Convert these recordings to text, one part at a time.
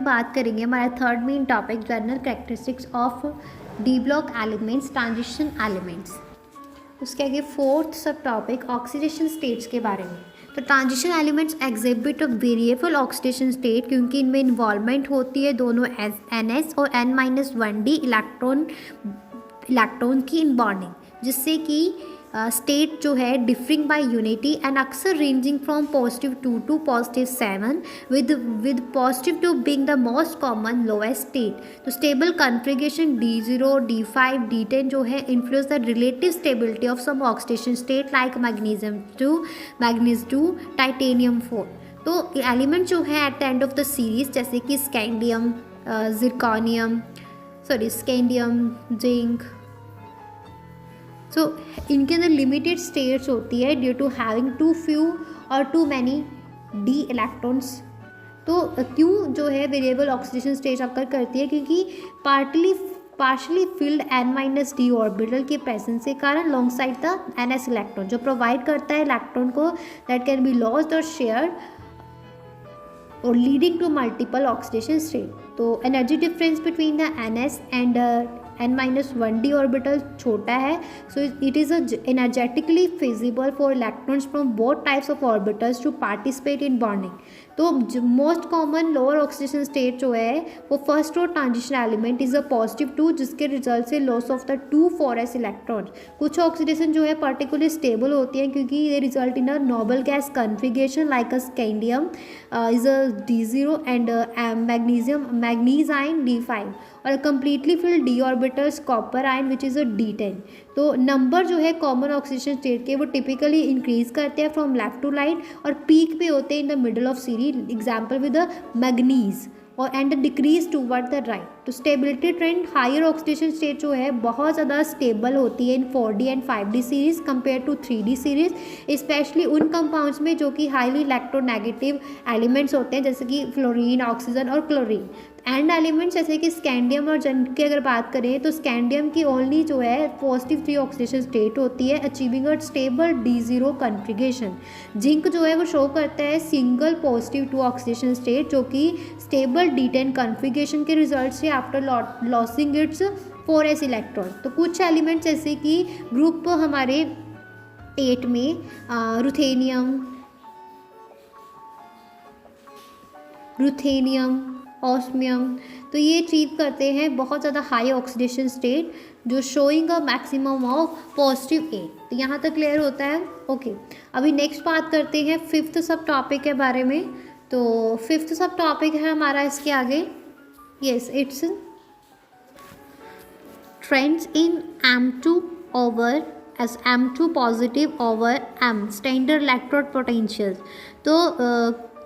बात करेंगे हमारा third main topic general characteristics of D block elements, transition elements. उसके आगे फोर्थ सब टॉपिक ऑक्सीडेशन स्टेट्स के बारे में। तो transition elements exhibit a variable oxidation state क्योंकि इनमें इन्वॉल्वमेंट होती है दोनों NS और N-1D इलेक्ट्रॉन की इन बॉन्डिंग, जिससे कि स्टेट जो है डिफरिंग बाय यूनिटी एंड अक्सर ranging from +2 to +7 with +2 being the most common lowest state। तो stable configuration D0, D5, D10 जो है influence the relative stability of some oxidation state like magnesium 2, titanium 4। तो element जो है at the end of the series जैसे कि scandium, zinc, सो इनके अंदर लिमिटेड स्टेट्स होती है due to having too few और टू मैनी डी इलेक्ट्रॉन्स। तो क्यों जो है वेरिएबल ऑक्सीडेशन स्टेट अकर करती है, क्योंकि पार्शली फिल्ड N-D ऑर्बिटल के प्रेजेंस के कारण long side the NS electron जो प्रोवाइड करता है इलेक्ट्रॉन को दैट कैन बी लॉस्ट और शेयर और leading to multiple oxidation state. तो energy difference between the NS and N-1D orbital छोटा है, so it is energetically feasible for electrons from both types of orbitals to participate in bonding. तो most common lower oxidation state जो है वो first और transition element is a +2 जिसके result से loss of the 2 4s electrons. कुछ oxidation जो है पर्टिकुलरली स्टेबल होती है क्योंकि ये result in a noble gas configuration like a scandium is a D0 and manganese ion D5 और completely filled D orbitals copper ion which is a D10। तो number जो है कॉमन ऑक्सीडेशन स्टेट के वो टिपिकली इंक्रीज करते हैं from left to right और peak पे होते हैं in the middle of series, example with the manganese और and decrease toward the right. तो stability trend higher oxidation state जो है बहुत ज़्यादा स्टेबल होती है in 4D and 5D series compare to 3D series, specially उन कंपाउंड्स में जो कि हाईली इलेक्ट्रोनेगेटिव एलिमेंट्स होते हैं जैसे कि फ्लोरीन, ऑक्सीजन और क्लोरीन। एंड एलिमेंट्स जैसे कि स्कैंडियम और जिंक की अगर बात करें तो स्कैंडियम की ओनली जो है +3 ऑक्सीडेशन स्टेट होती है achieving a stable D0 configuration. Zinc जो है वो शो करता है सिंगल +2 ऑक्सीडेशन स्टेट जो कि स्टेबल D10 कॉन्फ़िगरेशन के रिजल्ट से after losing it's 4s electron. तो कुछ एलिमेंट्स जैसे कि ग्रुप हमारे 8 में रुथेनियम, ऑस्मियम, तो ये अचीव करते हैं बहुत ज़्यादा हाई ऑक्सीडेशन स्टेट जो शोइंग अ मैक्सिमम ऑफ +8। तो यहाँ तक क्लियर होता है। ओके, अभी नेक्स्ट बात करते हैं फिफ्थ सब टॉपिक के बारे में। तो फिफ्थ सब टॉपिक है हमारा इसके आगे, yes its trends in M2 over as M2 positive over M standard electrode potentials. तो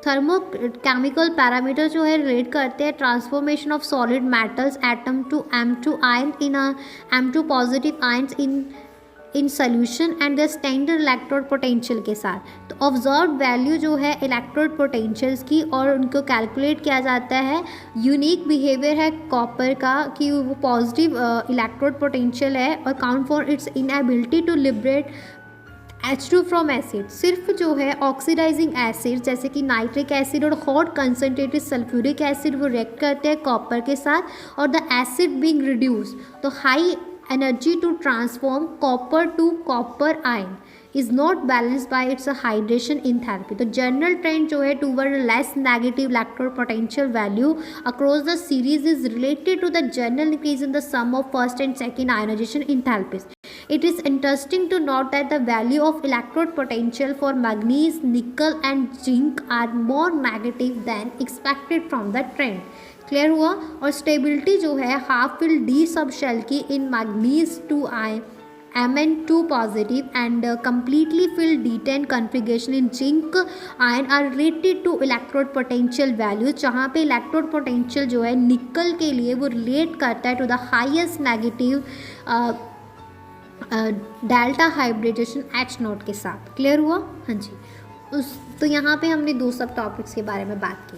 थर्मोकेमिकल पैरामीटर जो है रिलेट करते हैं transformation of solid metals atom to M2 ion in M2 positive ions in solution and the standard electrode potential के साथ। तो observe value जो है इलेक्ट्रोड पोटेंशियल्स की और उनको कैलकुलेट किया जाता है। यूनिक बिहेवियर है कॉपर का कि वो पॉजिटिव इलेक्ट्रोड पोटेंशियल है और count for its inability to liberate H2 from acid. सिर्फ जो है ऑक्सीडाइजिंग एसिड जैसे कि नाइट्रिक एसिड और हॉट कंसनट्रेटेड सल्फ्यूरिक एसिड वो रिएक्ट करते हैं कॉपर के साथ और the acid being reduce to high energy to transform copper to copper ion is not balanced by its hydration enthalpy. तो जनरल ट्रेंड जो है toward less negative electrode potential value across the series is related to the general increase in the sum of first and second ionization enthalpies. It is interesting to note that the value of electrode potential for manganese, nickel and zinc are more negative than expected from the trend. Clear हुआ। और stability जो है half fill D sub shell की in manganese 2 Mn2 positive and completely filled D10 configuration in zinc ion are related to electrode potential values, जहाँ पे electrode potential जो है निकल के लिए वो रिलेट करता है to the highest negative delta hybridization H0 के साथ। क्लियर हुआ? हाँ जी। तो यहाँ पे हमने 2 सब टॉपिक्स के बारे में बात की।